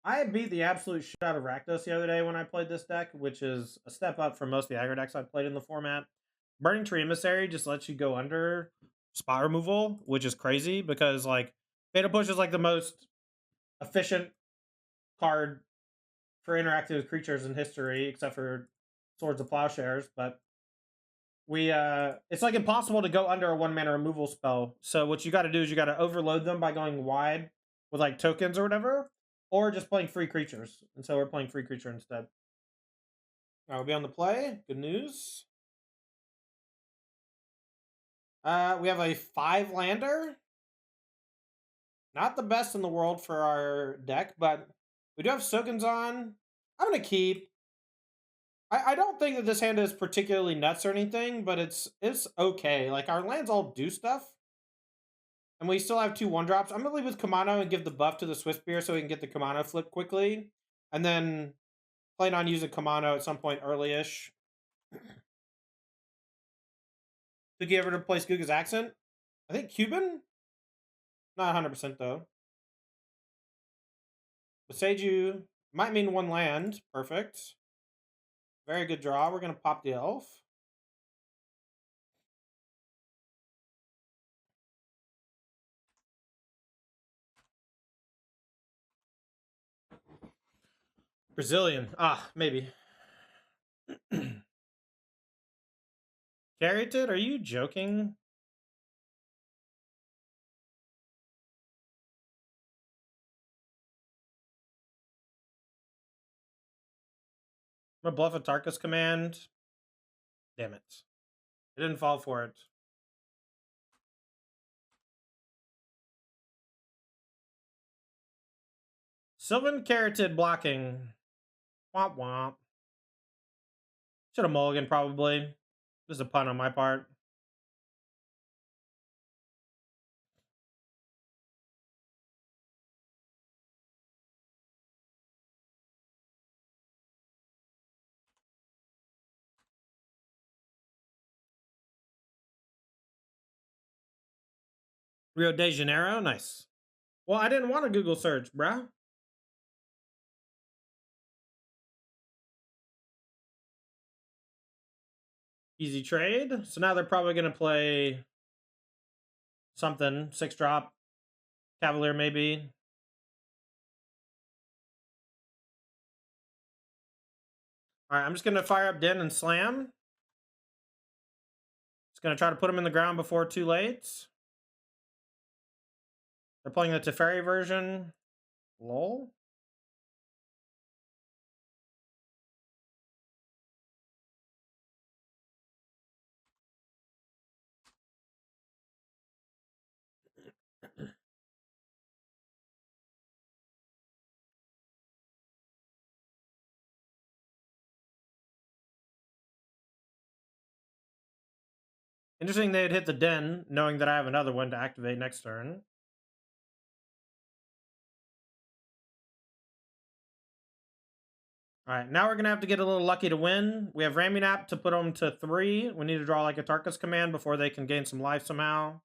I beat the absolute shit out of Rakdos the other day when I played this deck, which is a step up from most of the aggro decks I've played in the format. Burning Tree Emissary just lets you go under spot removal, which is crazy because like Fatal Push is like the most efficient card for interacting with creatures in history, except for Swords of Plowshares. But it's like impossible to go under a 1 mana removal spell. So what you got to do is you got to overload them by going wide with like tokens or whatever, or just playing free creatures. And so we're playing free creature instead. We'll be on the play. Good news. We have a 5-lander. Not the best in the world for our deck, but we do have Sokens on. I'm going to keep. I don't think that this hand is particularly nuts or anything, but it's okay. Like, our lands all do stuff. And we still have 2 1-drops. I'm going to leave with Kamano and give the buff to the Swiftspear so we can get the Kamano flip quickly. And then plan on using Kamano at some point early-ish. Took you ever to play Skoog's Accent? I think Cuban? Not 100% though. Boseiju might mean 1 land. Perfect. Very good draw. We're going to pop the elf. Brazilian. Maybe. Carroted? Are you joking? I'm going to bluff Atarka's command. Damn it. I didn't fall for it. Sylvan Carroted blocking. Womp womp. Should have mulligan probably. This is a pun on my part. Rio de Janeiro? Nice. Well, I didn't want a Google search, bruh. Easy trade. So now they're probably going to play something. 6-drop. Cavalier, maybe. All right, I'm just going to fire up Din and slam. Just going to try to put him in the ground before too late. They're playing the Teferi version. Lol. Interesting they'd hit the Den, knowing that I have another one to activate next turn. All right, now we're going to have to get a little lucky to win. We have Raminap to put them to 3. We need to draw like a Atarka's command before they can gain some life somehow.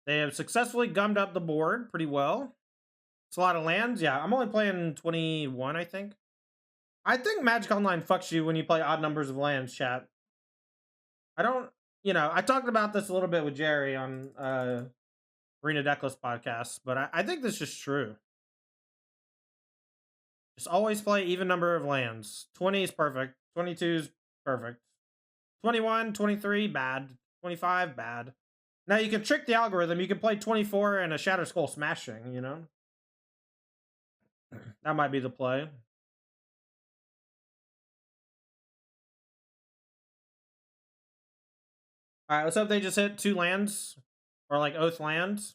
They have successfully gummed up the board pretty well. It's a lot of lands. Yeah, I'm only playing 21, I think. I think Magic Online fucks you when you play odd numbers of lands, chat. I don't, I talked about this a little bit with Jerry on Arena Decklist podcast, but I think this is true. Just always play even number of lands. 20 is perfect. 22 is perfect. 21, 23, bad. 25, bad. Now you can trick the algorithm. You can play 24 and a Shatter Skull Smashing, That might be the play. All right, let's hope they just hit 2 lands. Or like Oath lands.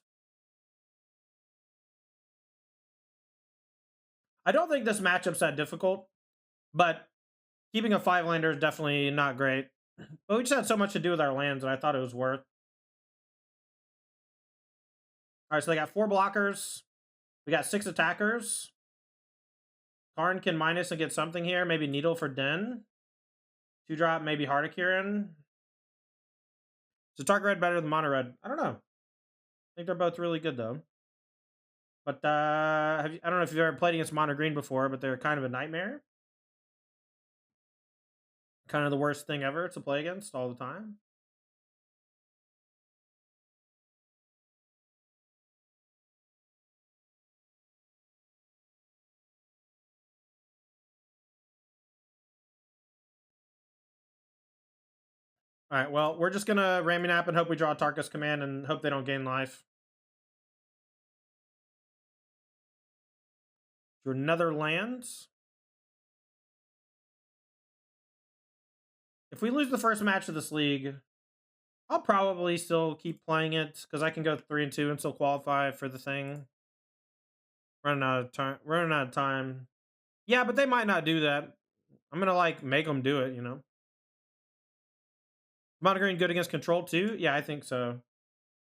I don't think this matchup's that difficult. But keeping a 5-lander is definitely not great. But we just had so much to do with our lands that I thought it was worth. All right, so they got 4 blockers. We got 6 attackers. Karn can minus and get something here. Maybe Needle for Den. 2-drop, maybe Hardikiran. Is Atarka red better than Mono red? I don't know. I think they're both really good, though. But I don't know if you've ever played against mono green before, but they're kind of a nightmare. Kind of the worst thing ever to play against all the time. All right, well, we're just gonna Ramming Nap and hope we draw Atarka's command and hope they don't gain life. Drew another land. If we lose the first match of this league, I'll probably still keep playing it because I can go 3-2 and still qualify for the thing. Running out of time. Running out of time. Yeah, but they might not do that. I'm gonna like make them do it. You know. Mono green good against control too? Yeah, I think so.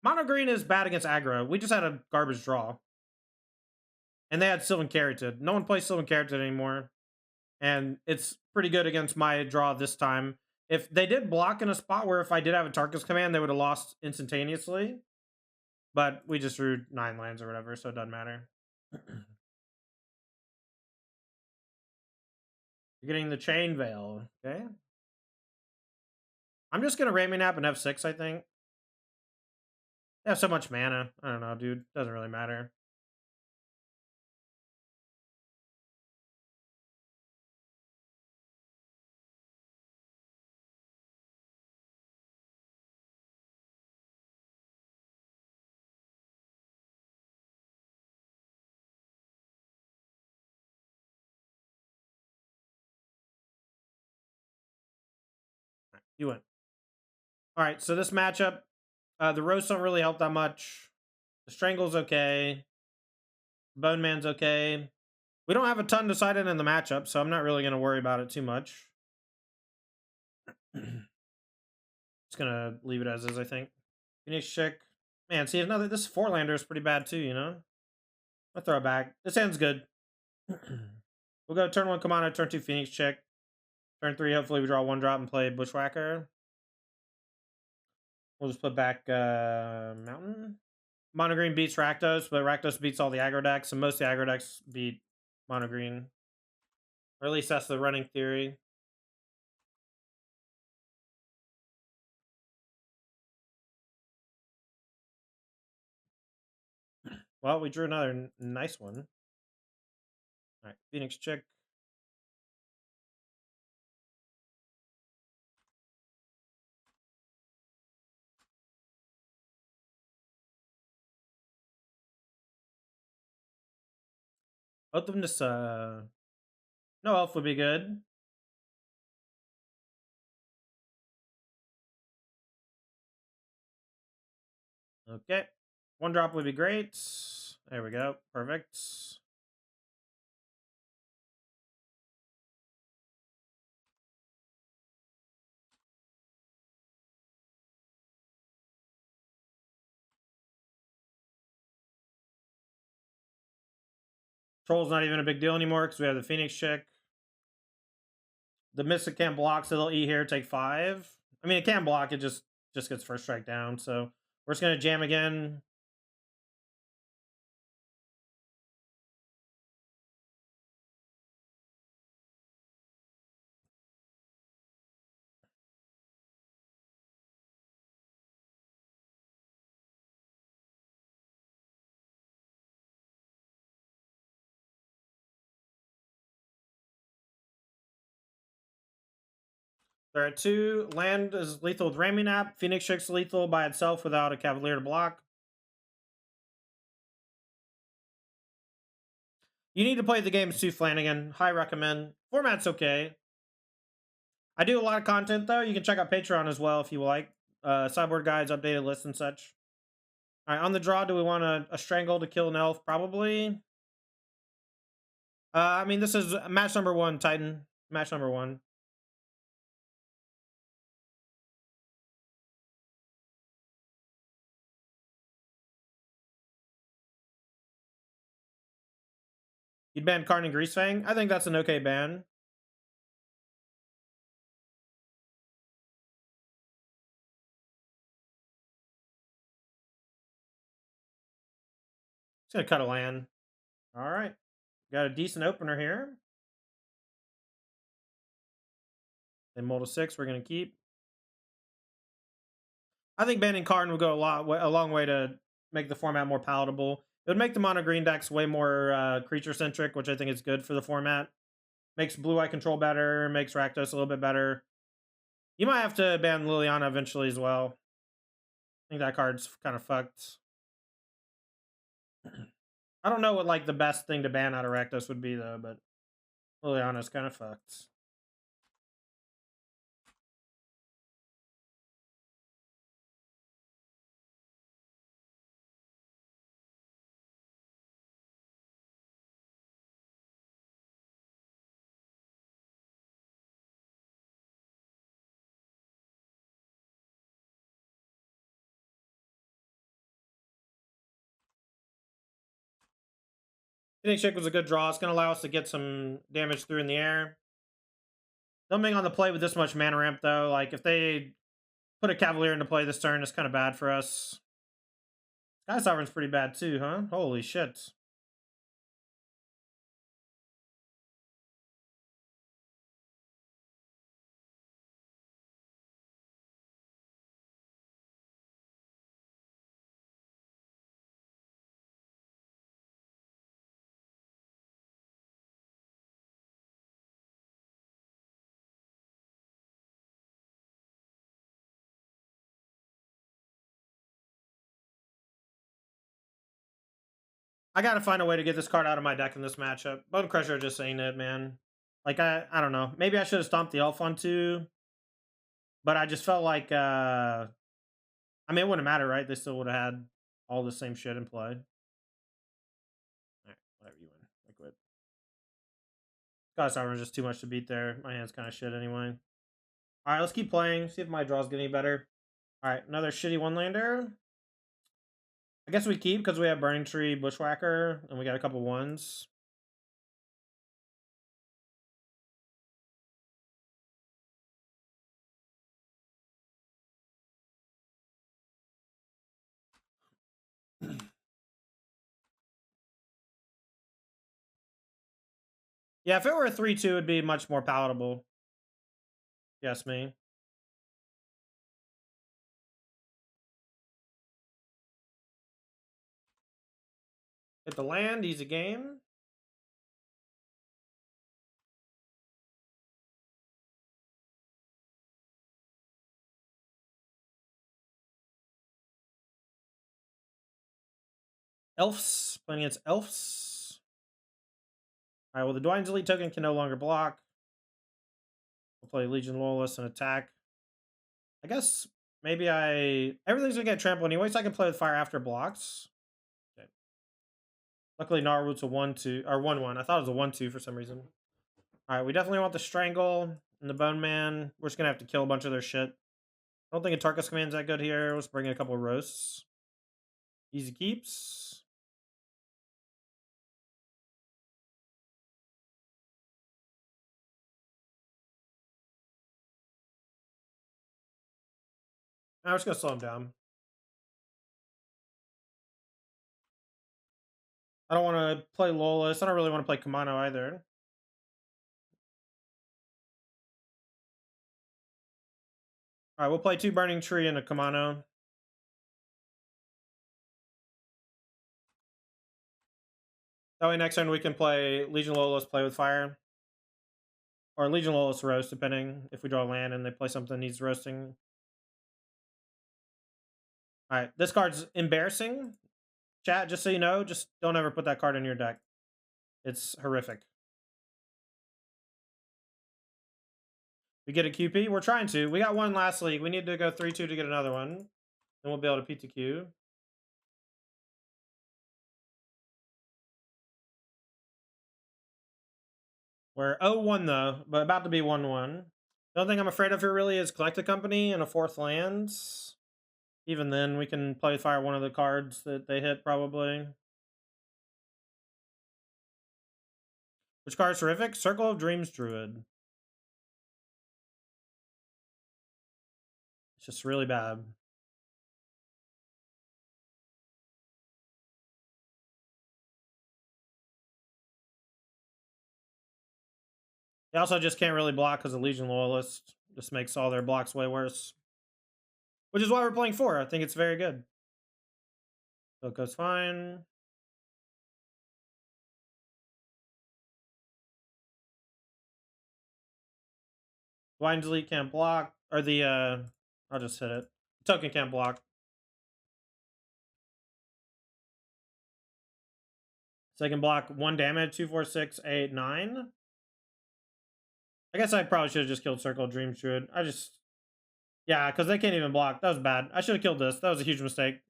Mono green is bad against aggro. We just had a garbage draw. And they had Sylvan Carroted. No one plays Sylvan Carroted anymore. And it's pretty good against my draw this time. If they did block in a spot where if I did have a Tarkus command, they would have lost instantaneously. But we just drew 9 lands or whatever, so it doesn't matter. You're getting the Chain Veil, okay? I'm just gonna Ramming Nap and F6, I think. They have so much mana. I don't know, dude. Doesn't really matter. You win. All right, so this matchup, the roasts don't really help that much. The Strangle's okay. Bone Man's okay. We don't have a ton decided in the matchup, so I'm not really going to worry about it too much. Just going to leave it as is, I think. Phoenix Chick. Man, see, this 4-lander is pretty bad too, you know? I'll throw it back. This end's good. We'll go turn 1 Commander, turn 2 Phoenix Chick. Turn 3, hopefully we draw 1-drop and play Bushwhacker. We'll just put back Mountain. Mono green beats Rakdos, but Rakdos beats all the aggro decks, and most of the aggro decks beat mono green. Or at least that's the running theory. Well, we drew another nice one. All right, Phoenix Chick. Both of them just, no elf would be good. Okay. 1-drop would be great. There we go. Perfect. Troll's not even a big deal anymore because we have the Phoenix Chick. The Mystic can't block, so they'll E here, take 5. I mean, it can block, it just gets first strike down. So we're just going to jam again. There are 2. Land is lethal with Ramming Nap. Phoenix Chick's lethal by itself without a Cavalier to block. You need to play the games too, Flanagan. High recommend. Format's okay. I do a lot of content, though. You can check out Patreon as well if you like. Sideboard guides, updated lists, and such. All right, on the draw, do we want a Strangle to kill an elf? Probably. I mean, this is match number 1, Titan. Match number 1. You'd ban Karn and Greasefang? I think that's an okay ban. gonna cut a land. All right. Got a decent opener here. They mold a 6. We're gonna keep. I think banning Karn would go a long way to make the format more palatable. It would make the mono green decks way more creature centric, which I think is good for the format. Makes blue eye control better. Makes Rakdos a little bit better. You might have to ban Liliana eventually as well. I think that card's kind of fucked. I don't know what like the best thing to ban out of Rakdos would be though, but Liliana's kind of fucked. Hitting Shake was a good draw. It's going to allow us to get some damage through in the air. Them being on the play with this much mana ramp, though, like if they put a Cavalier into play this turn, it's kind of bad for us. Sky Sovereign's pretty bad too, huh? Holy shit. I gotta find a way to get this card out of my deck in this matchup. Bone Crusher just saying it, man. Like I don't know. Maybe I should have stomped the elf on too. But I just felt like I mean it wouldn't matter, right? They still would have had all the same shit in play. Alright, whatever you win. I quit. Sky Sovereign's just too much to beat there. My hand's kinda shit anyway. Alright, let's keep playing. See if my draws get any better. Alright, another shitty one-lander. I guess we keep because we have Burning Tree, Bushwhacker, and we got a couple ones. Yeah, if it were a 3-2, it'd be much more palatable. Yes, me. Hit the land, easy game. Elves, playing against elves. All right, well, the Dwayne's Elite token can no longer block. We'll play Legion Loyalist and attack. I guess maybe everything's gonna get trampled anyway, so I can play with fire after blocks. Okay. Luckily, Naruto's a 1-2 or 1-1. I thought it was a 1-2 for some reason. All right, we definitely want the Strangle and the Bone Man. We're just gonna have to kill a bunch of their shit. I don't think Atarka's command's that good here. Let's bring in a couple of roasts. Easy keeps. I'm just gonna slow him down. I don't want to play Lolas. I don't really want to play Kamano either. All right, we'll play 2 Burning Tree and a Kamano. That way next turn we can play Legion Lolas, play with fire. Or Legion Lolas roast, depending if we draw land and they play something that needs roasting. Alright, this card's embarrassing. Chat, just so you know, just don't ever put that card in your deck. It's horrific. We get a QP? We're trying to. We got one last league. We need to go 3-2 to get another one. Then we'll be able to PTQ. We're 0-1 though, but about to be 1-1. The only thing I'm afraid of here really is Collect a Company and a 4th lands. Even then, we can play fire one of the cards that they hit, probably. Which card is terrific? Circle of Dreams Druid. It's just really bad. They also just can't really block because the Legion Loyalist just makes all their blocks way worse. Which is why we're playing 4. I think it's very good. So it goes fine. Blind Delete can't block. Or the, I'll just hit it. Token can't block. So I can block 1 damage, 2, 4, 6, 8, 9. I guess I probably should have just killed Circle Dream Druid. Yeah, because they can't even block. That was bad. I should have killed this. That was a huge mistake.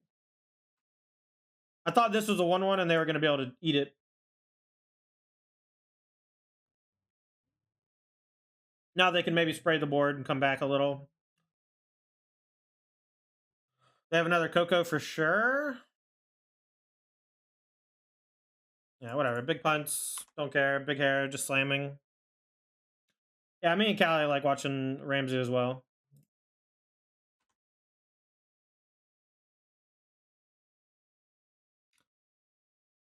I thought this was a 1/1 and they were going to be able to eat it. Now they can maybe spray the board and come back a little. They have another Coco for sure. Yeah, whatever. Big punts. Don't care. Big hair. Just slamming. Yeah, me and Callie like watching Ramsey as well.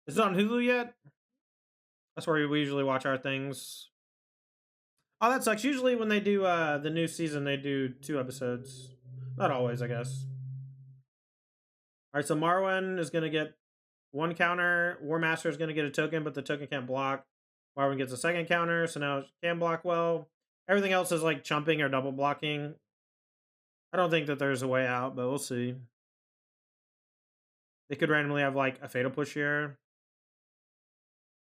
Is it on Hulu yet? That's where we usually watch our things. Oh, that sucks. Usually when they do the new season, they do 2 episodes. Not always, I guess. All right, so Marwan is going to get 1 counter. War Master is going to get a token, but the token can't block. Marwan gets a 2nd counter, so now it can block well. Everything else is like chumping or double blocking. I don't think that there's a way out, but we'll see. They could randomly have like a Fatal Push here.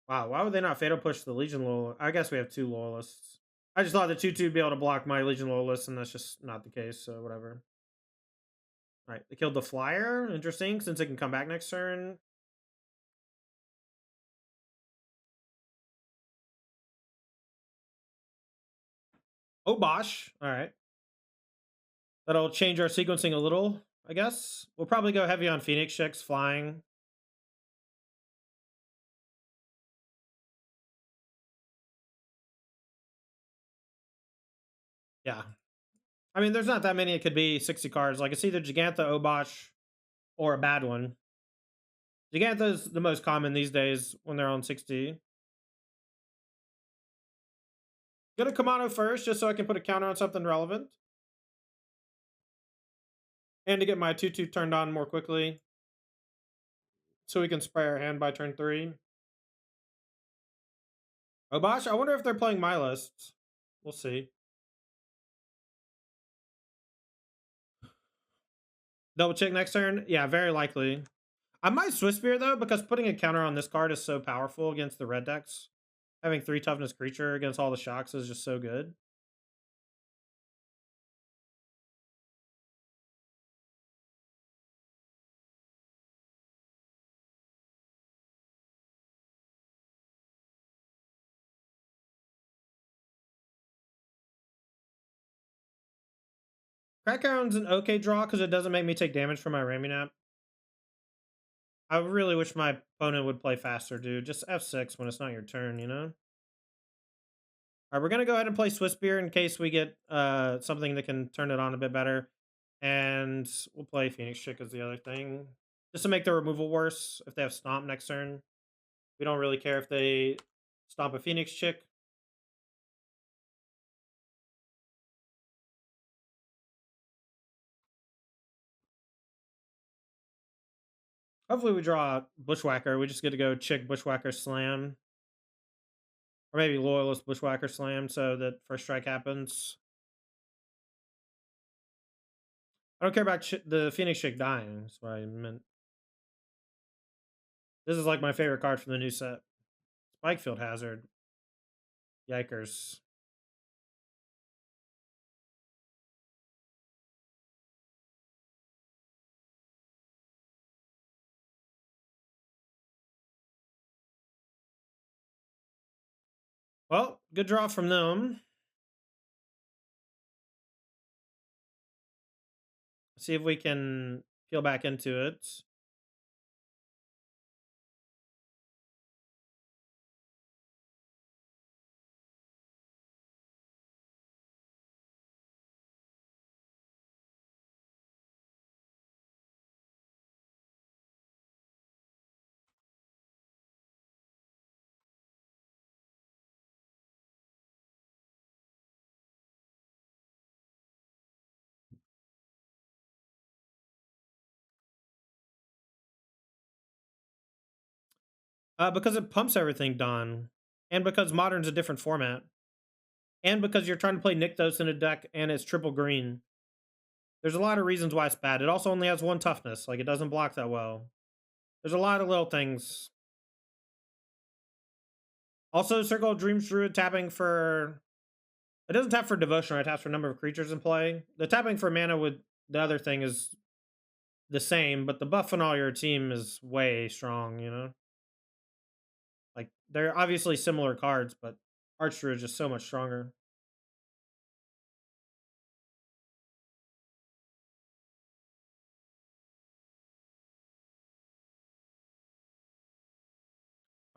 Wow, why would they not Fatal Push the Legion Loyalist? I guess we have 2 Loyalists. I just thought the 2/2 would be able to block my Legion Loyalist, and that's just not the case, so whatever. Alright, they killed the Flyer. Interesting, since it can come back next turn. Oh, Bosch. Alright. That'll change our sequencing a little, I guess. We'll probably go heavy on Phoenix checks, flying. Yeah. I mean, there's not that many it could be 60 cards. Like, it's either Gigantha, Obosh, or a bad one. Gigantha is the most common these days when they're on 60. Go to Kamado first, just so I can put a counter on something relevant. And to get my 2/2 turned on more quickly. So we can spray our hand by turn 3. Obosh, I wonder if they're playing my lists. We'll see. Double check next turn? Yeah, very likely. I might Swiss Spear though, because putting a counter on this card is so powerful against the red decks. Having 3 toughness creature against all the shocks is just so good. Crackhound's an okay draw because it doesn't make me take damage from my Raminap. I really wish my opponent would play faster, dude. Just F6 when it's not your turn, you know? Alright, we're gonna go ahead and play Swiss Beer in case we get something that can turn it on a bit better. And we'll play Phoenix Chick as the other thing. Just to make the removal worse if they have Stomp next turn. We don't really care if they stomp a Phoenix Chick. Hopefully we draw Bushwhacker. We just get to go Chick, Bushwhacker, Slam. Or maybe Loyalist, Bushwhacker, Slam, so that first strike happens. I don't care about the Phoenix Chick dying. That's what I meant. This is like my favorite card from the new set. Spikefield Hazard. Yikers. Well, good draw from them. See if we can peel back into it. Because it pumps everything, Don. And because Modern's a different format. And because you're trying to play Nykthos in a deck and it's triple green. There's a lot of reasons why it's bad. It also only has one toughness. Like, it doesn't block that well. There's a lot of little things. Also, Circle of Dreams Druid tapping for... It doesn't tap for Devotion, right? It taps for number of creatures in play. The tapping for mana with the other thing is the same, but the buff on all your team is way strong, you know? Like, they're obviously similar cards, but Archdruid is just so much stronger.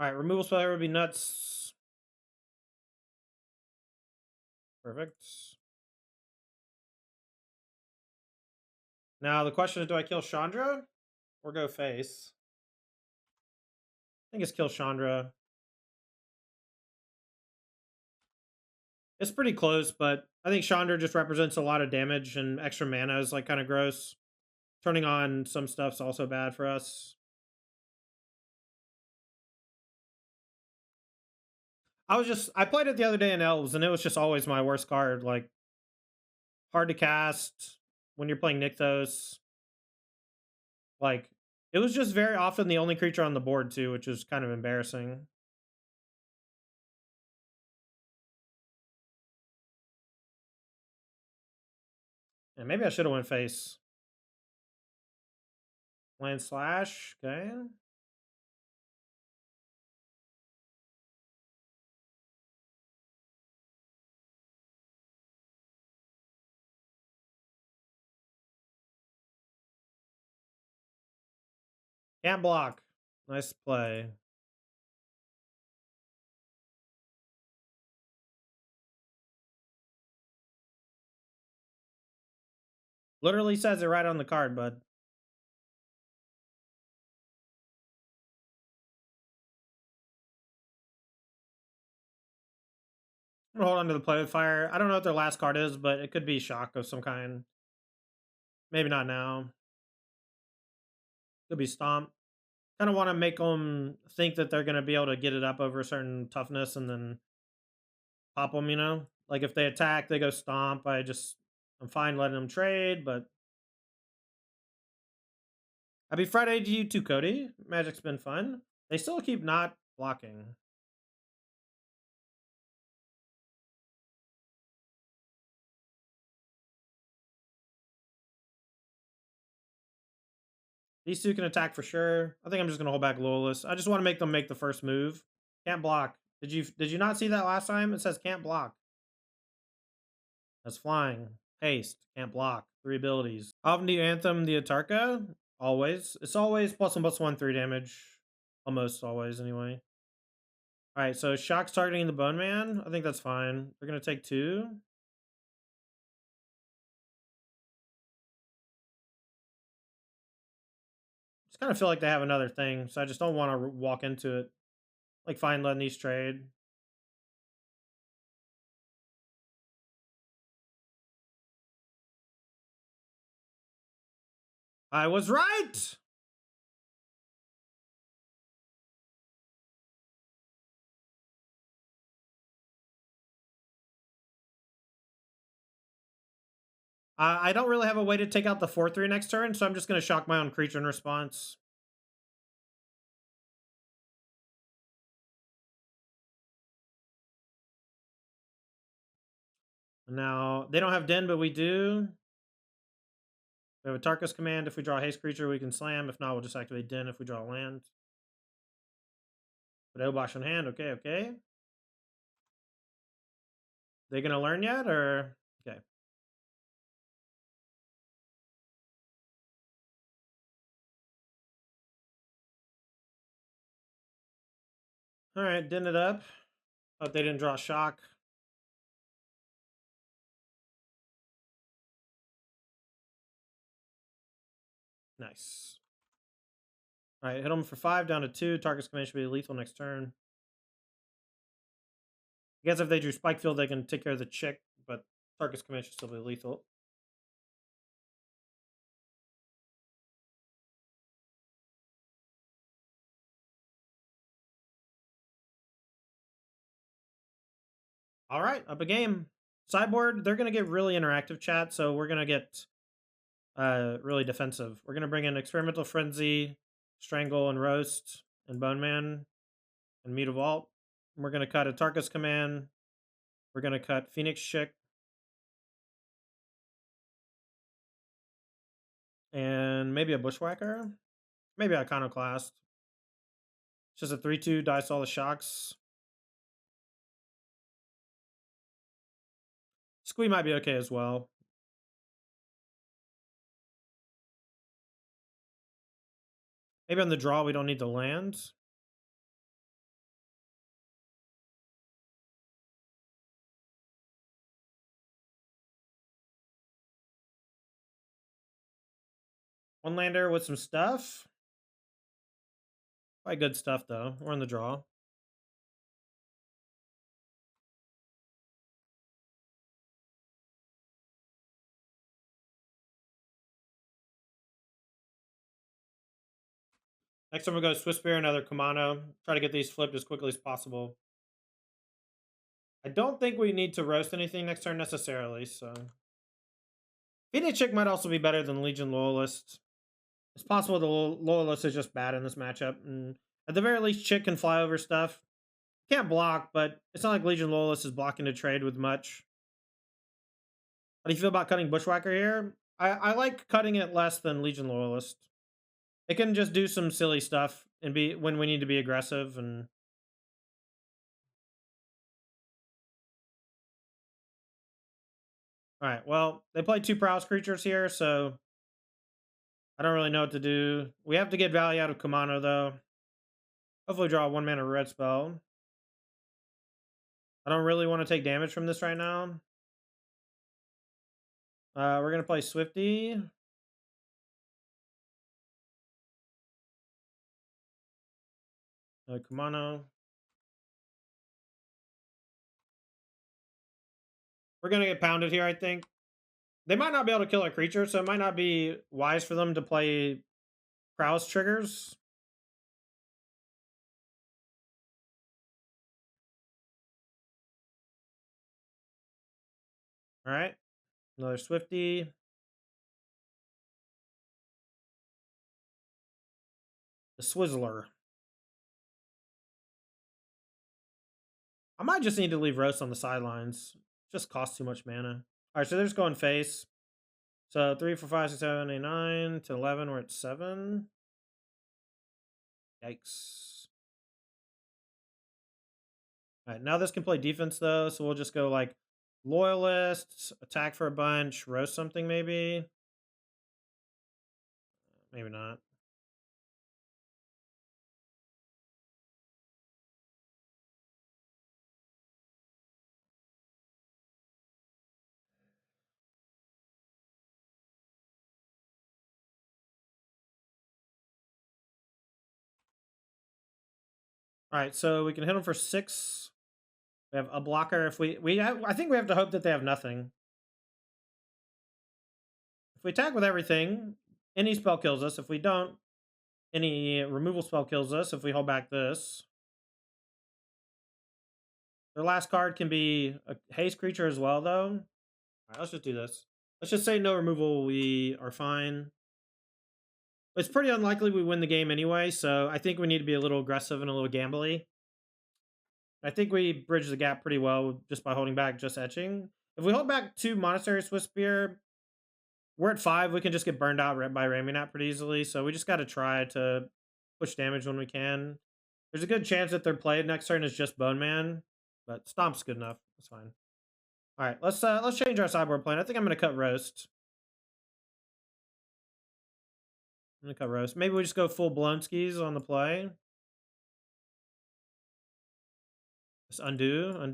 Alright, removal spell would be nuts. Perfect. Now, the question is, do I kill Chandra? Or go face? I think it's kill Chandra. It's pretty close, but I think Chandra just represents a lot of damage, and extra mana is, like, kind of gross. Turning on some stuff's also bad for us. I played it the other day in Elves, and it was just always my worst card. Like, hard to cast when you're playing Nykthos. Like, it was just very often the only creature on the board, too, which is kind of embarrassing. And maybe I should have went face. Land slash, okay. Can't block. Nice play. Literally says it right on the card, bud. I'm gonna hold on to the play with fire. I don't know what their last card is, but it could be shock of some kind. Maybe not now. Could be stomp. Kind of want to make them think that they're going to be able to get it up over a certain toughness and then pop them, you know? Like, if they attack, they go stomp. I'm fine letting them trade, but... Happy Friday to you too, Cody. Magic's been fun. They still keep not blocking. These two can attack for sure. I think I'm just going to hold back Lawless. I just want to make them make the first move. Can't block. Did you not see that last time? It says can't block. That's flying. Haste. Can't block. 3 abilities. Omni Anthem the Atarka. Always. It's always +1/+1 3 damage. Almost always, anyway. Alright, so Shock's targeting the Bone Man. I think that's fine. They're going to take 2. Just kind of feel like they have another thing, so I just don't want to walk into it. Like, fine, letting these trade. I was right! I don't really have a way to take out the 4/3 next turn, so I'm just going to shock my own creature in response. Now, they don't have Den, but we do. We have a Tarkus command. If we draw a haste creature, we can slam. If not, we'll just activate Den if we draw a land. Put Obosh on hand. Okay, okay. They going to learn yet, or... Okay. Alright, Den it up. Hope they didn't draw shock. Nice. Alright, hit them for 5, down to 2. Tarkus command should be lethal next turn. I guess if they drew Spike Field, they can take care of the chick, but Tarkus command should still be lethal. All right, up a game. Sideboard, they're going to get really interactive chat, so we're going to get really defensive. We're going to bring in Experimental Frenzy, Strangle, and Roast, and Bone Man, and Mute Vault. We're going to cut Atarka's Command. We're going to cut Phoenix Chick. And maybe a Bushwhacker. Maybe Iconoclast. It's just a 3/2, dice all the shocks. Squee might be okay as well. Maybe on the draw we don't need to land. One lander with some stuff. Quite good stuff though. We're in the draw. Next time we go Swiss Beer, another Kumano. Try to get these flipped as quickly as possible. I don't think we need to roast anything next turn necessarily, so. Phoenix Chick might also be better than Legion Loyalist. It's possible the Loyalist is just bad in this matchup, and at the very least, Chick can fly over stuff. Can't block, but it's not like Legion Loyalist is blocking to trade with much. How do you feel about cutting Bushwhacker here? I like cutting it less than Legion Loyalist. It can just do some silly stuff and be when we need to be aggressive and. All right, well, they play 2 prowess creatures here, so I don't really know what to do. We have to get value out of Kumano, though. Hopefully draw a 1-mana red spell. I don't really want to take damage from this right now. We're going to play Swifty. Kumano. We're going to get pounded here, I think. They might not be able to kill our creature, so it might not be wise for them to play prowess triggers. All right. Another Swifty. The Swizzler. I might just need to leave Roast on the sidelines. It just costs too much mana. All right, so they're just going face. So 3, 4, 5, 6, 7, 8, 9 to 11. We're at 7. Yikes. All right, now this can play defense though, so we'll just go like Loyalists, attack for a bunch, roast something maybe. Maybe not. All right, so we can hit them for 6. We have a blocker. If I think we have to hope that they have nothing. If we attack with everything, any spell kills us. If we don't, any removal spell kills us. If we hold back this, their last card can be a haste creature as well, though. All right, let's just do this. Let's just say no removal. We are fine. It's pretty unlikely we win the game anyway, so I think we need to be a little aggressive and a little gambly. I think we bridge the gap pretty well just by holding back just etching. If we hold back 2 Monastery Swiss Spear, we're at 5. We can just get burned out by Raminat pretty easily, so we just got to try to push damage when we can. There's a good chance that their play next turn is just Bone Man, but Stomp's good enough. That's fine. All right, let's change our sideboard plan. I think I'm going to cut Roast. I'm going to cut Roast. Maybe we just go full blown skis on the play. Just undo. I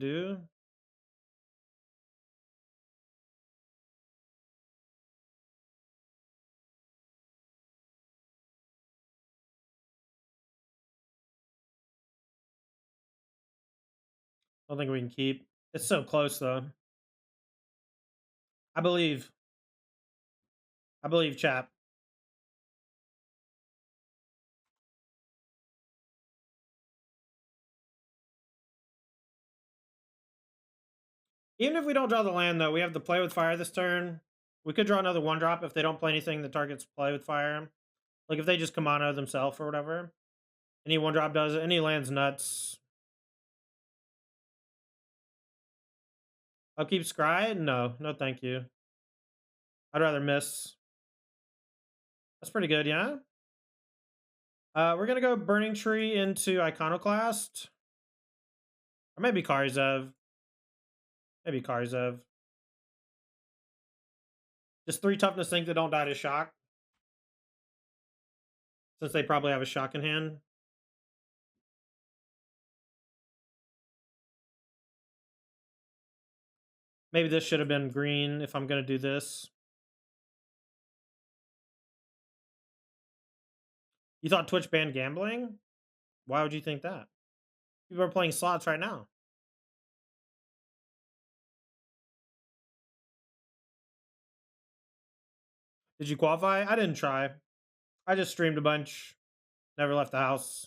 don't think we can keep. It's so close, though. I believe, chap. Even if we don't draw the land, though, we have the play with fire this turn. We could draw another 1-drop if they don't play anything that targets play with fire. Like if they just Kamano themselves or whatever. Any 1-drop does it. Any land's nuts. Upkeep Scry? No. No thank you. I'd rather miss. That's pretty good, yeah? We're going to go Burning Tree into Iconoclast. Or maybe Karzev. Maybe Karzev. Just 3 toughness things that don't die to shock. Since they probably have a shock in hand. Maybe this should have been green if I'm going to do this. You thought Twitch banned gambling? Why would you think that? People are playing slots right now. Did you qualify? I didn't try. I just streamed a bunch. Never left the house.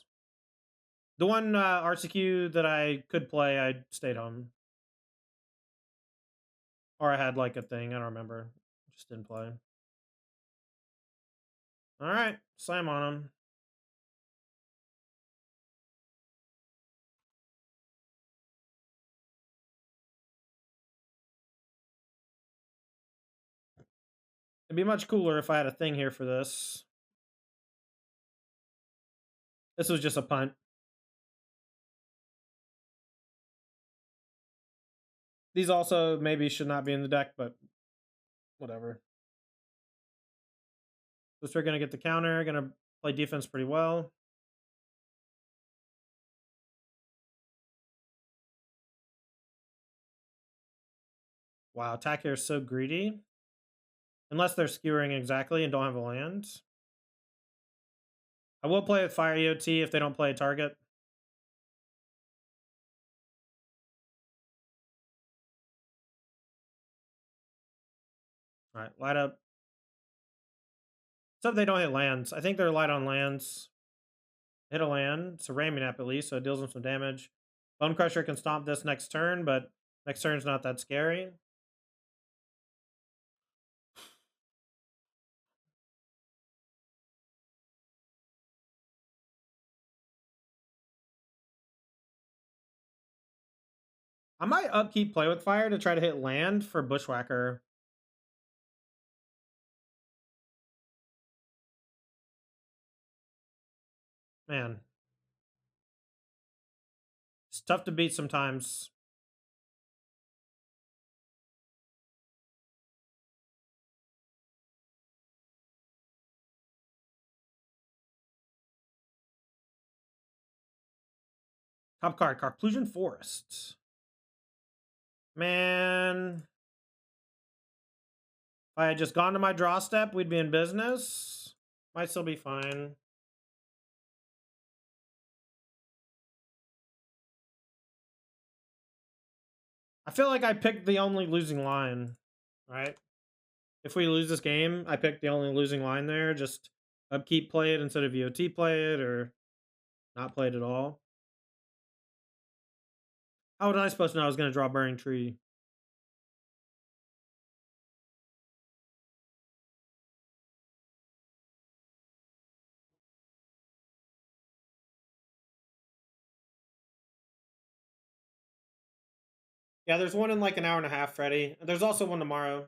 The one RCQ that I could play, I stayed home. Or I had like a thing. I don't remember. Just didn't play. All right. Slam on him. It'd be much cooler if I had a thing here for this. This was just a punt. These also maybe should not be in the deck, but whatever. So we're going to get the counter. Going to play defense pretty well. Wow, attack here is so greedy. Unless they're skewering exactly and don't have a land. I will play with Fire EOT if they don't play a target. All right, light up. Except they don't hit lands. I think they're light on lands. Hit a land. It's a ramming up at least, so it deals them some damage. Bone Crusher can stomp this next turn, but next turn's not that scary. I might upkeep Play with Fire to try to hit land for Bushwhacker. Man. It's tough to beat sometimes. Top card, Carclusion Forest. Man. If I had just gone to my draw step, we'd be in business. Might still be fine. I feel like I picked the only losing line, right? If we lose this game, I picked the only losing line there. Just upkeep play it instead of VOT play it, or not play it at all. How was I supposed to know I was going to draw Burning Tree? Yeah, there's one in like an hour and a half, Freddy. There's also one tomorrow.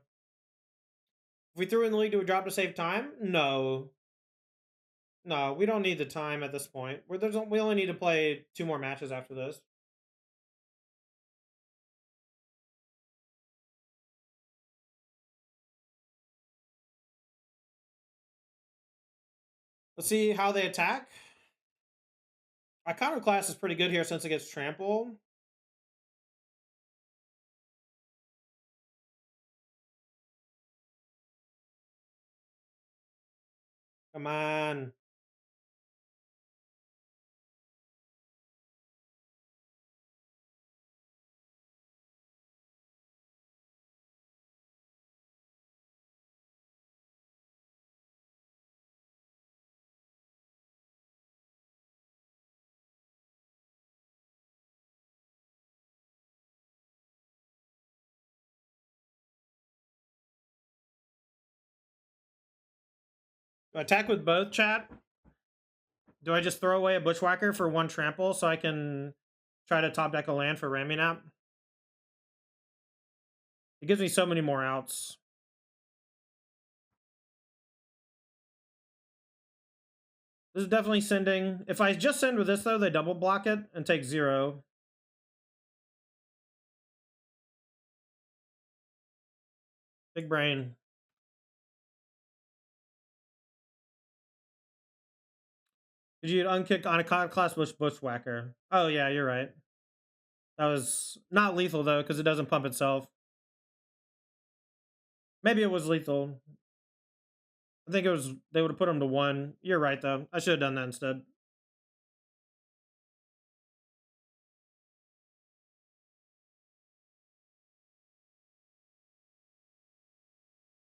If we threw in the league, do we drop to save time? No. No, we don't need the time at this point. We only need to play 2 more matches after this. Let's see how they attack. Iconoclast is pretty good here since it gets trampled. Come on. Attack with both, chat? Do I just throw away a Bushwhacker for 1 trample so I can try to top deck a land for ramming up? It gives me so many more outs. This is definitely sending. If I just send with this, though, they double block it and take 0. Big brain. Did you unkick on a class Bushwhacker? Oh, yeah, you're right. That was not lethal, though, because it doesn't pump itself. Maybe it was lethal. I think it was, they would have put him to 1. You're right, though. I should have done that instead.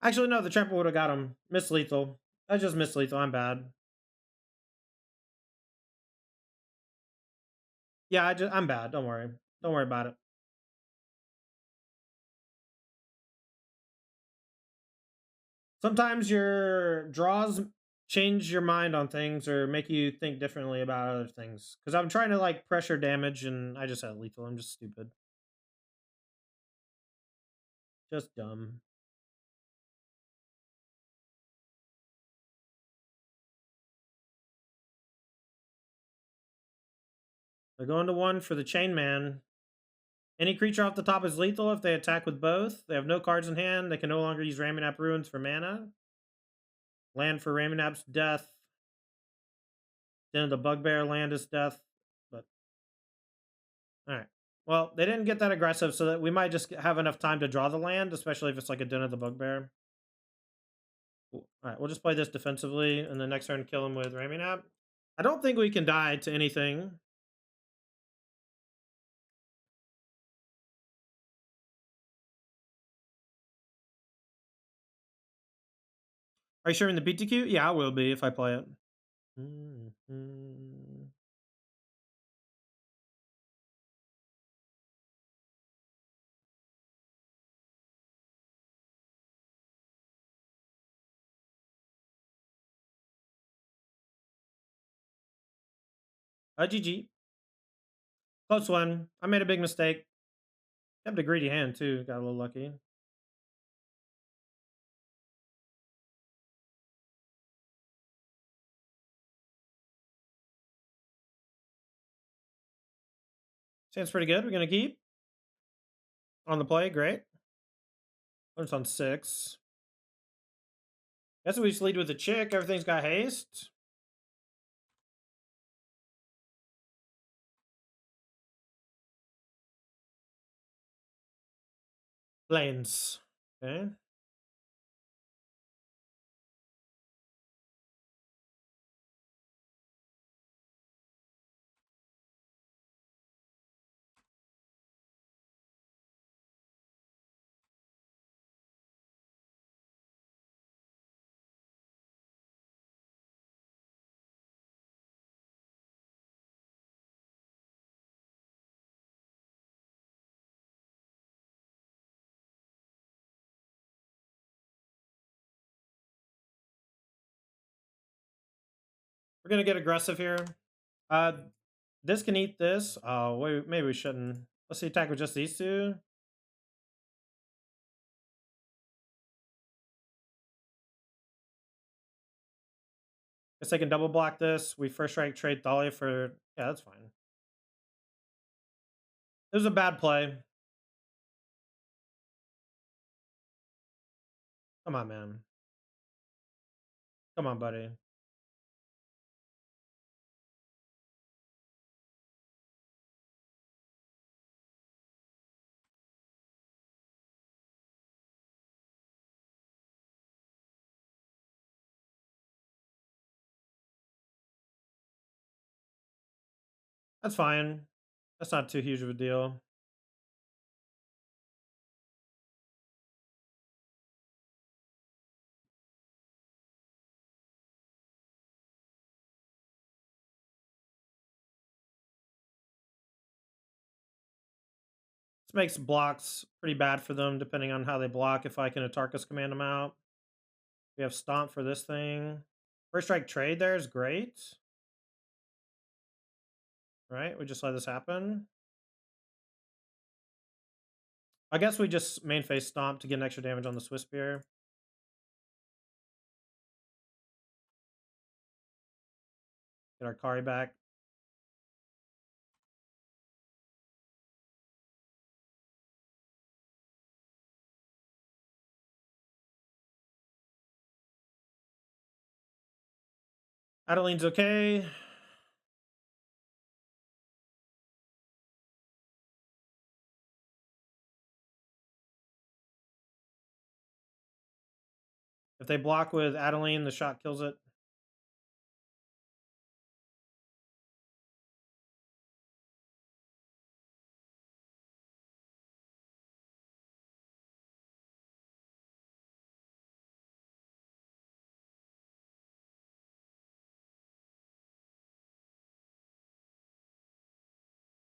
Actually, no, the trample would have got him. Miss lethal. I just missed lethal. I'm bad. Yeah, I'm bad. Don't worry. Don't worry about it. Sometimes your draws change your mind on things or make you think differently about other things. Because I'm trying to like pressure damage and I just had lethal. I'm just stupid. Just dumb. They're going to 1 for the Chain Man. Any creature off the top is lethal if they attack with both. They have no cards in hand. They can no longer use Raminap Ruins for mana. Land for Raminap's death. Then the Bugbear land is death. But all right. Well, they didn't get that aggressive, so that we might just have enough time to draw the land, especially if it's like a Den of the Bugbear. Cool. All right, we'll just play this defensively, and the next turn kill him with Raminap. I don't think we can die to anything. Are you sure in the BTQ? Yeah, I will be if I play it. GG. Close one. I made a big mistake. Kept a greedy hand, too. Got a little lucky. Sounds pretty good. We're going to keep. On the play, great. It's on 6. Guess we just lead with a chick. Everything's got haste. Lanes. Okay. We're going to get aggressive here. This can eat this. Oh, wait, maybe we shouldn't. Let's see, attack with just these 2. Guess they can double block this. We first strike trade Thalia for... Yeah, that's fine. It was a bad play. Come on, man. Come on, buddy. That's fine. That's not too huge of a deal. This makes blocks pretty bad for them, depending on how they block, if I can Atarka's command them out. We have Stomp for this thing. First strike trade there is great. Right? We just let this happen. I guess we just main phase stomp to get an extra damage on the Swiss Spear. Get our Kari back. Adeline's okay. If they block with Adeline, the shot kills it.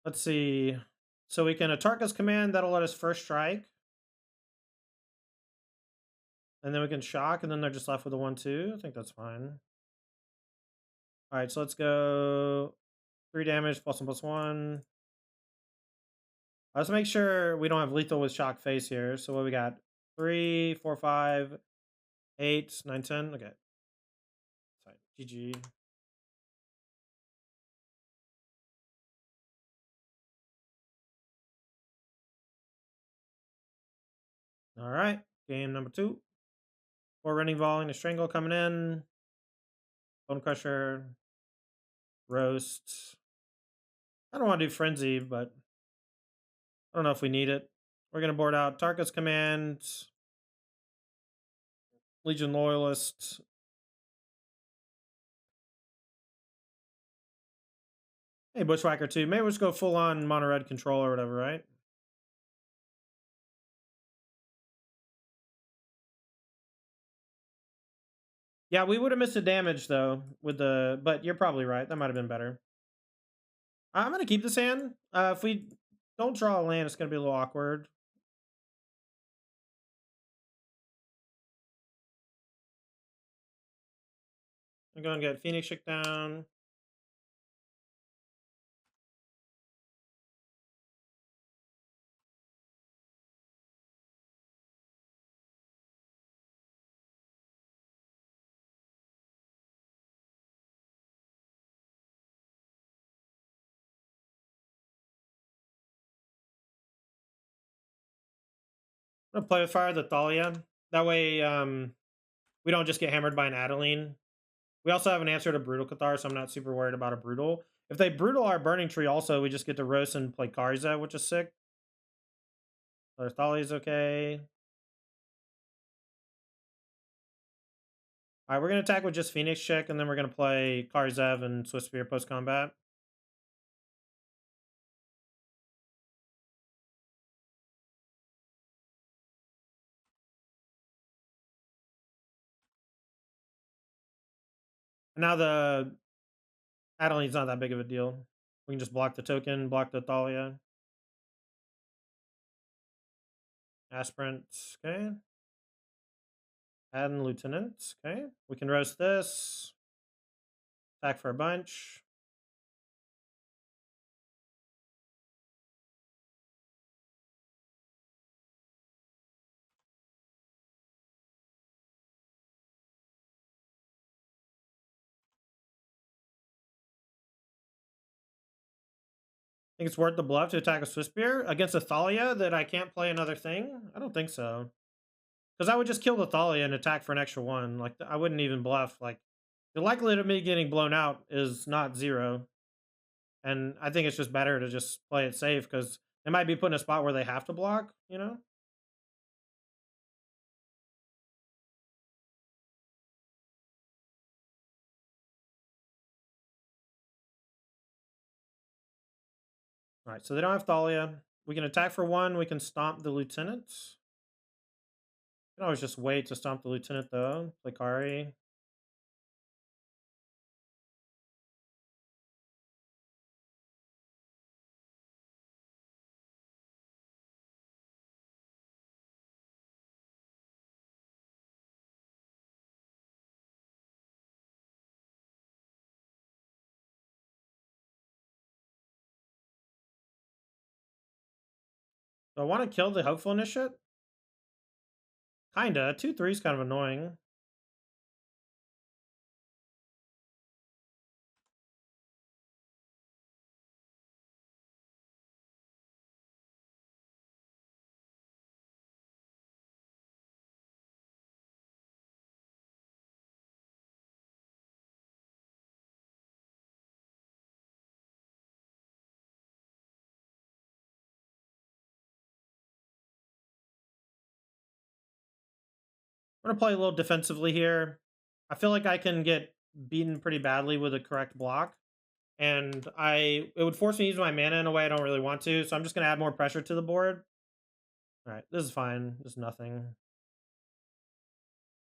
Let's see. So we can Atarka's command. That'll let us first strike. And then we can shock, and then they're just left with a 1-2. I think that's fine. All right, so let's go 3 damage, +1/+1. Let's make sure we don't have lethal with shock face here. So what we got? 3, 4, 5, 8, 9, 10. Okay. Sorry. GG. All right. Game number 2. 4 running volleying, a strangle coming in. Bone crusher. Roast. I don't want to do frenzy, but I don't know if we need it. We're going to board out Tarka's command. Legion Loyalist. Hey, Bushwhacker 2. Maybe we'll just go full on mono red control or whatever, right? Yeah, we would have missed the damage though with the, but you're probably right. That might have been better. I'm gonna keep this hand. If we don't draw a land, it's gonna be a little awkward. I'm gonna get Phoenix Chick down. I'm gonna play with fire the Thalia. That way, we don't just get hammered by an Adeline. We also have an answer to Brutal Cathar, so I'm not super worried about a Brutal. If they Brutal our Burning Tree, also, we just get to roast and play Karza, which is sick. So Thalia's okay. All right, we're going to attack with just Phoenix Chick, and then we're going to play Karzev and Swiss Spear post-combat. Now the Adeline's not that big of a deal. We can just block the token, block the Thalia. Aspirant, okay. Add in Lieutenant, okay. We can roast this. Attack for a bunch. Think it's worth the bluff to attack a Swiss Spear against a Thalia that I can't play another thing? I don't think so. Because I would just kill the Thalia and attack for an extra 1. Like, I wouldn't even bluff. Like, the likelihood of me getting blown out is not 0. And I think it's just better to just play it safe because they might be put in a spot where they have to block, you know? All right, so they don't have Thalia. We can attack for 1. We can stomp the Lieutenant. We can always just wait to stomp the Lieutenant, though. Play Kari. Do I want to kill the Hopeful Initiate? Kinda. 2/3 is kind of annoying. I'm gonna play a little defensively here. I feel like I can get beaten pretty badly with a correct block, and it would force me to use my mana in a way I don't really want to. So I'm just gonna add more pressure to the board. All right, this is fine. This is nothing.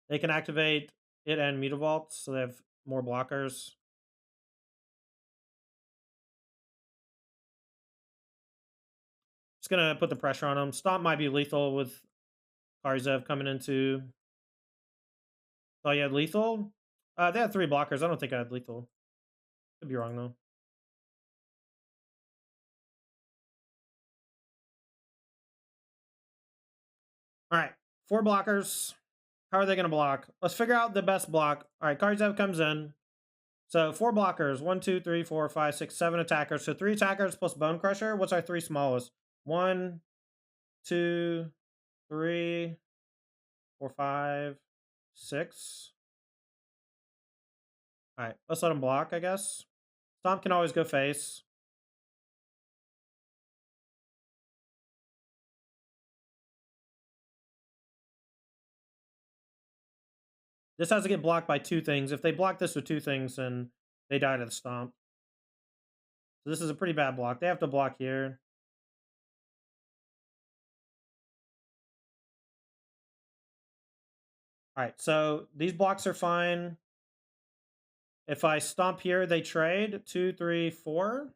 They can activate it and Mutavault, so they have more blockers. Just gonna put the pressure on them. Stomp might be lethal with Karzev coming into. Oh, you had lethal? They had 3 blockers. I don't think I had lethal. Could be wrong though. All right, 4 blockers. How are they gonna block? Let's figure out the best block. All right, Karzev comes in. So 4 blockers. 1, 2, 3, 4, 5, 6, 7 attackers. So 3 attackers plus Bone Crusher. What's our 3 smallest? 1, 2, 3, 4, 5, 6. All right, let's let him block, I guess. Stomp can always go face. This has to get blocked by 2 things. If they block this with 2 things, then they die to the stomp. So this is a pretty bad block. They have to block here. All right, so these blocks are fine. If I stomp here, they trade 2, 3, 4.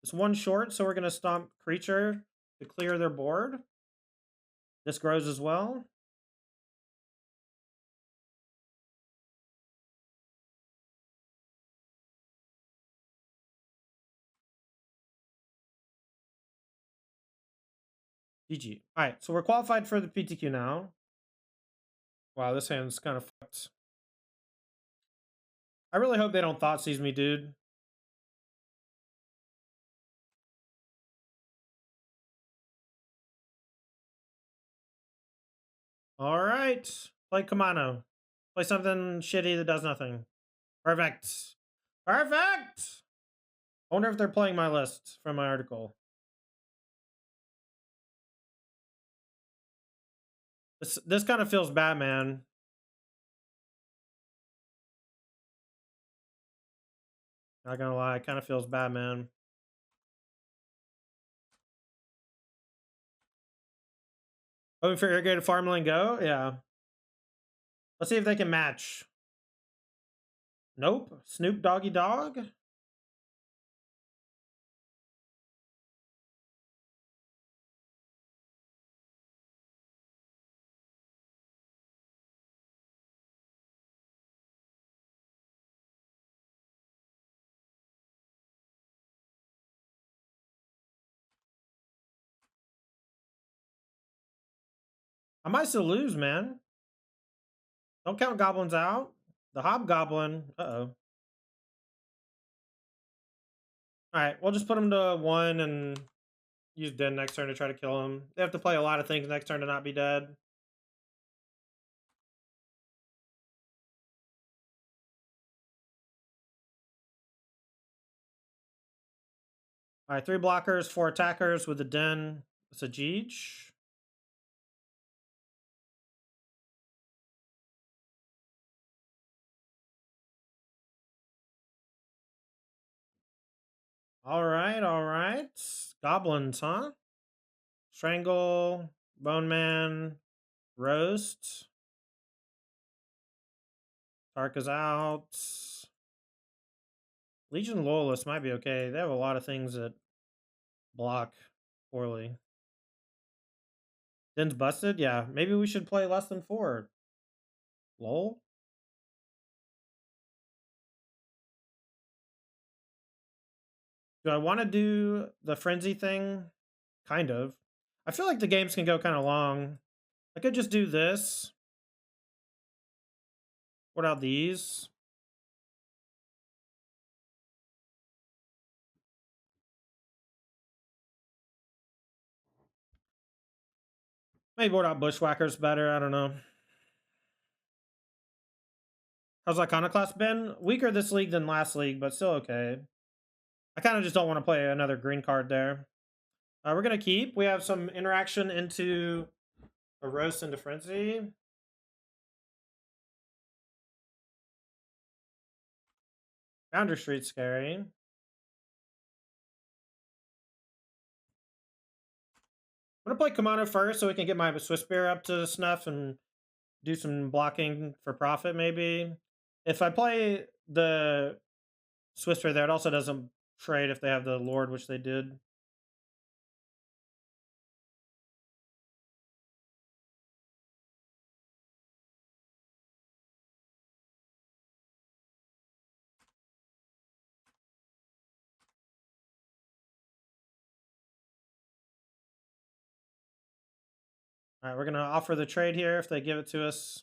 It's 1 short, so we're going to stomp creature to clear their board. This grows as well. GG. All right, so we're qualified for the PTQ now. Wow, this hand's kind of fucked. I really hope they don't thought seize me, dude. All right, play Kamano. Play something shitty that does nothing. Perfect. Perfect! I wonder if they're playing my list from my article. This kind of feels bad, man. Not gonna lie, it kind of feels bad, man. Hoping for irrigated farmland go? Yeah. Let's see if they can match. Nope. Snoop Doggy Dog? I might still lose, man. Don't count goblins out. The hobgoblin. Uh-oh. Alright, we'll just put him to 1 and use dead next turn to try to kill him. They have to play a lot of things next turn to not be dead. Alright, 3 blockers, 4 attackers with the den. It's a Jeej. Alright, alright. Goblins, huh? Strangle, Bone Man, Roast. Atarka's out. Legion Loyalists might be okay. They have a lot of things that block poorly. Den's busted? Yeah, maybe we should play less than 4. Lol. Do I want to do the frenzy thing? Kind of. I feel like the games can go kind of long. I could just do this. What about these? Maybe board out Bushwhackers better. I don't know. How's Iconoclast been? Weaker this league than last league, but still okay. I kind of just don't want to play another green card there. We're going to keep. We have some interaction into a roast into frenzy. Founder Street's scary. I'm going to play Kamano first so we can get my Swiss Beer up to snuff and do some blocking for profit, maybe. If I play the Swiss Beer there, it also doesn't trade if they have the Lord, which they did. All right, we're going to offer the trade here if they give it to us.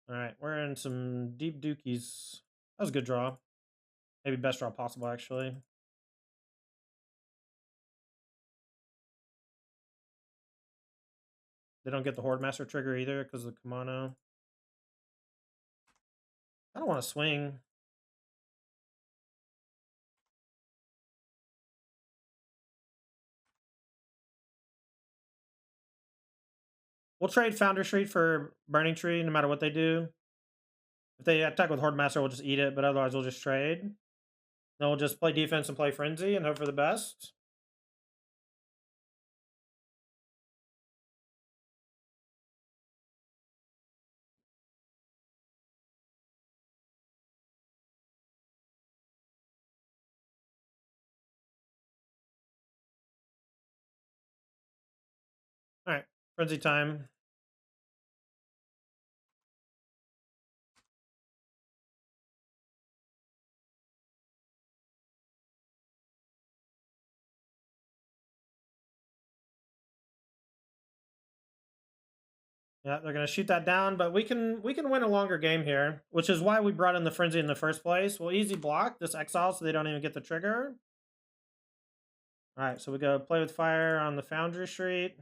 All right, we're in some deep dookies. That was a good draw. Maybe best draw possible, actually. They don't get the Horde Master trigger either because of the Kamano. I don't want to swing. We'll trade Founder Street for Burning Tree no matter what they do. If they attack with Horde Master, we'll just eat it, but otherwise we'll just trade. Then we'll just play defense and play Frenzy and hope for the best. All right, Frenzy time. Yeah, they're gonna shoot that down, but we can win a longer game here, which is why we brought in the Frenzy in the first place. We'll easy block this exile so they don't even get the trigger. All right, so we go play with fire on the Foundry Street.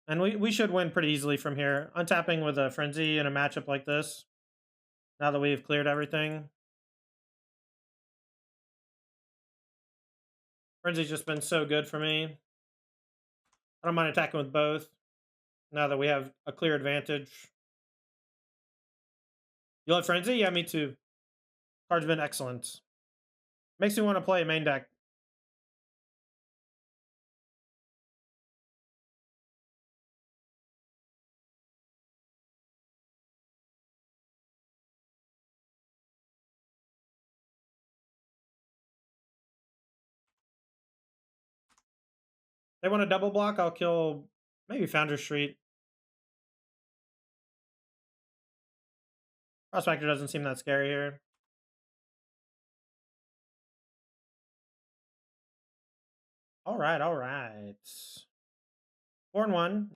And we should win pretty easily from here. Untapping with a Frenzy in a matchup like this. Now that we've cleared everything. Frenzy's just been so good for me. I don't mind attacking with both. Now that we have a clear advantage. You love Frenzy? Yeah, me too. Card's been excellent. Makes me want to play a main deck. They want a double block, I'll kill maybe Founder Street. Prospector doesn't seem that scary here. All right, all right. 4-1.